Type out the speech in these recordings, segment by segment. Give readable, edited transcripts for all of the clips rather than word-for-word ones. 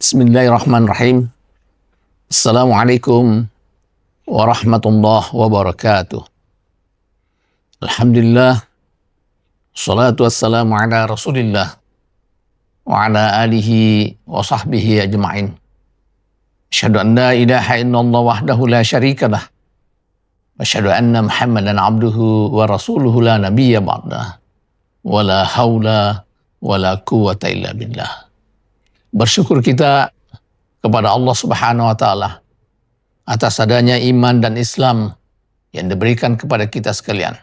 Bismillahirrahmanirrahim. Assalamualaikum warahmatullahi wabarakatuh. Alhamdulillah. Salatu wassalamu ala Rasulillah wa ala alihi wa sahbihi ajma'in. Asyhadu an la ilaha illallah wahdahu la syarikalah. Wa asyhadu anna Muhammadan abduhu wa rasuluhu la nabiyya ba'dah. Wa la haula wa la quwwata illa billah. Bersyukur kita kepada Allah Subhanahu wa taala atas adanya iman dan Islam yang diberikan kepada kita sekalian.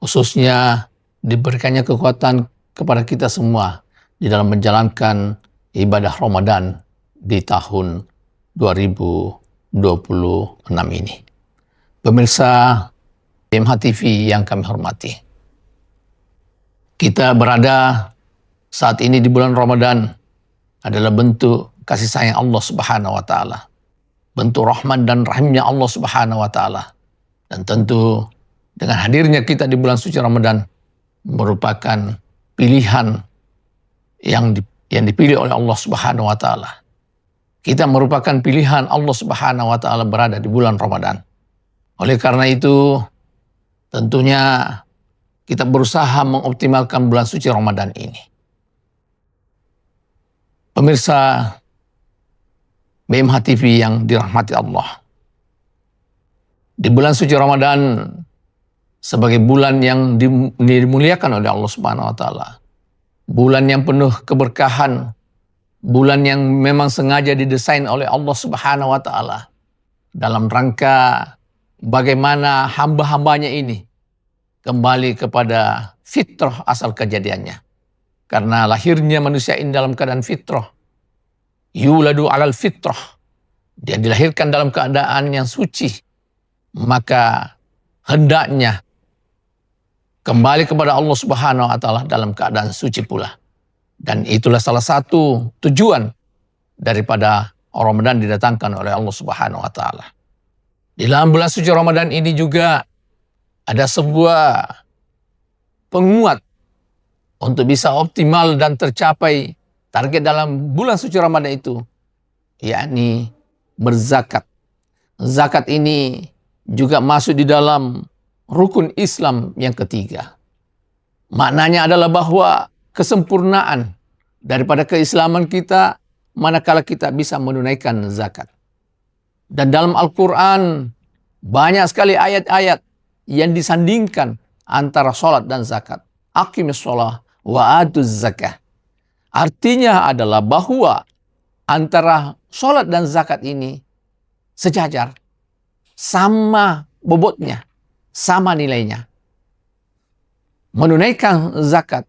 Khususnya diberikannya kekuatan kepada kita semua di dalam menjalankan ibadah Ramadan di tahun 2026 ini. Pemirsa PMH TV yang kami hormati. Kita berada saat ini di bulan Ramadan adalah bentuk kasih sayang Allah Subhanahu wa taala. Bentuk rahman dan rahimnya Allah Subhanahu wa taala. Dan tentu dengan hadirnya kita di bulan suci Ramadan merupakan pilihan yang dipilih oleh Allah Subhanahu wa taala. Kita merupakan pilihan Allah Subhanahu wa taala berada di bulan Ramadan. Oleh karena itu tentunya kita berusaha mengoptimalkan bulan suci Ramadan ini. Pemirsa BMH TV yang dirahmati Allah. Di bulan suci Ramadan sebagai bulan yang dimuliakan oleh Allah Subhanahu wa taala. Bulan yang penuh keberkahan, bulan yang memang sengaja didesain oleh Allah Subhanahu wa taala dalam rangka bagaimana hamba-hambanya ini kembali kepada fitrah asal kejadiannya. Karena lahirnya manusia ini dalam keadaan fitrah. Yuladu alal fitrah. Dia dilahirkan dalam keadaan yang suci. Maka hendaknya kembali kepada Allah Subhanahu wa taala dalam keadaan suci pula. Dan itulah salah satu tujuan daripada Ramadan didatangkan oleh Allah Subhanahu wa taala. Di dalam bulan suci Ramadan ini juga ada sebuah penguat untuk bisa optimal dan tercapai target dalam bulan suci Ramadan itu, yakni berzakat. Zakat ini juga masuk di dalam rukun Islam yang ketiga. Maknanya adalah bahwa kesempurnaan daripada keislaman kita manakala kita bisa menunaikan zakat. Dan dalam Al-Quran banyak sekali ayat-ayat yang disandingkan antara sholat dan zakat. Aqimis sholah wa atuz zakah. Artinya adalah bahwa antara sholat dan zakat ini sejajar, sama bobotnya, sama nilainya. Menunaikan zakat,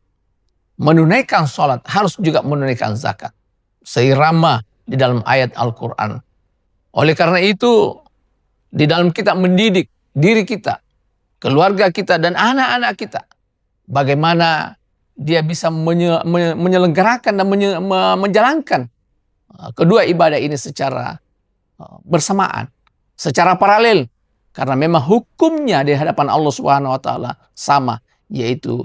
menunaikan sholat, harus juga menunaikan zakat. Seirama di dalam ayat Al-Quran. Oleh karena itu, di dalam kita mendidik diri kita, keluarga kita, dan anak-anak kita, bagaimana dia bisa menyelenggarakan dan menjalankan kedua ibadah ini secara bersamaan, secara paralel. Karena memang hukumnya di hadapan Allah Subhanahu wa taala sama, yaitu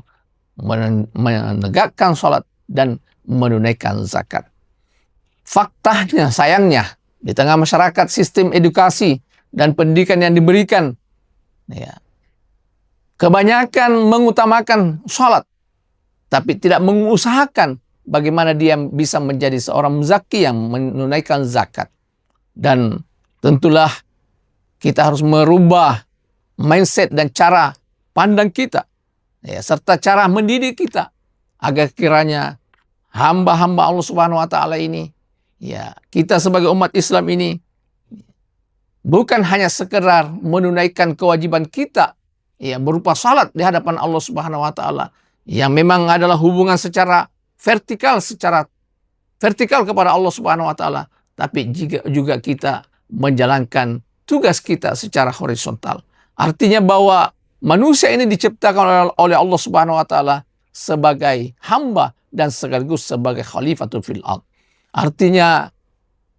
menegakkan sholat dan menunaikan zakat. Faktanya, sayangnya, di tengah masyarakat sistem edukasi dan pendidikan yang diberikan, ya, kebanyakan mengutamakan sholat, tapi tidak mengusahakan bagaimana dia bisa menjadi seorang muzaki yang menunaikan zakat. Dan tentulah kita harus merubah mindset dan cara pandang kita, ya, serta cara mendidik kita, agar kiranya hamba-hamba Allah Subhanahu wa taala ini, ya, kita sebagai umat Islam ini bukan hanya sekedar menunaikan kewajiban kita, ya, berupa salat di hadapan Allah Subhanahu wa taala yang memang adalah hubungan secara vertikal kepada Allah Subhanahu wa taala, tapi juga kita menjalankan tugas kita secara horizontal. Artinya bahwa manusia ini diciptakan oleh Allah Subhanahu wa taala sebagai hamba dan sekaligus sebagai khalifatul fil ard. Artinya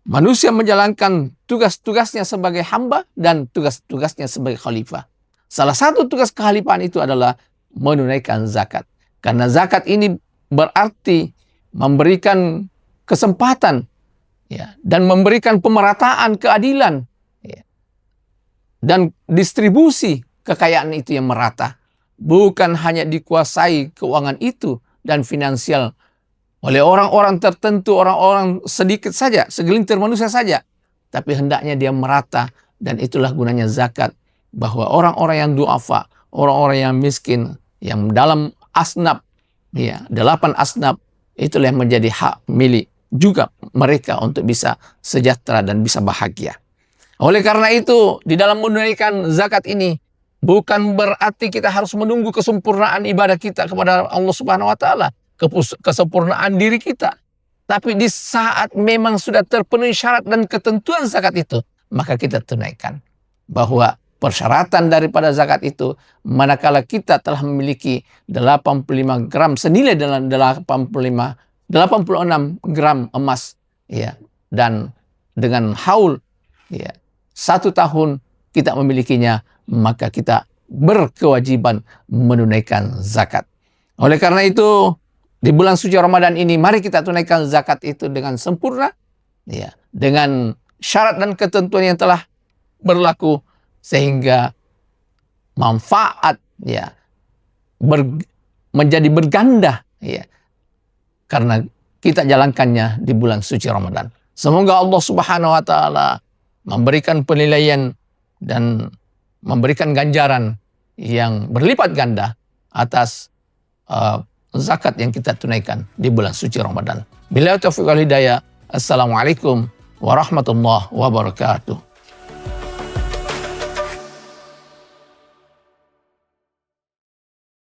manusia menjalankan tugas-tugasnya sebagai hamba dan tugas-tugasnya sebagai khalifah. Salah satu tugas kekhalifahan itu adalah menunaikan zakat. Karena zakat ini berarti memberikan kesempatan ya, dan memberikan pemerataan keadilan, ya, dan distribusi kekayaan itu yang merata. Bukan hanya dikuasai keuangan itu dan finansial oleh orang-orang tertentu, orang-orang sedikit saja, segelintir manusia saja. Tapi hendaknya dia merata, dan itulah gunanya zakat. Bahwa orang-orang yang du'afa, orang-orang yang miskin, yang dalam asnaf, ya, 8 asnaf, itulah yang menjadi hak milik juga mereka untuk bisa sejahtera dan bisa bahagia. Oleh karena itu, di dalam menunaikan zakat ini, bukan berarti kita harus menunggu kesempurnaan ibadah kita kepada Allah Subhanahu wa Ta'ala, kesempurnaan diri kita. Tapi di saat memang sudah terpenuhi syarat dan ketentuan zakat itu, maka kita tunaikan. Bahwa persyaratan daripada zakat itu, manakala kita telah memiliki 85 gram senilai dalam 86 gram emas, ya, dan dengan haul, ya, 1 tahun kita memilikinya, maka kita berkewajiban menunaikan zakat. Oleh karena itu, di bulan suci Ramadan ini, mari kita tunaikan zakat itu dengan sempurna, ya, dengan syarat dan ketentuan yang telah berlaku, sehingga manfaat, ya, menjadi berganda, ya, karena kita jalankannya di bulan suci Ramadan. Semoga Allah Subhanahu wa Ta'ala memberikan penilaian dan memberikan ganjaran yang berlipat ganda atas zakat yang kita tunaikan di bulan suci Ramadan. Billahi taufiq wal hidayah. Assalamualaikum warahmatullahi wabarakatuh.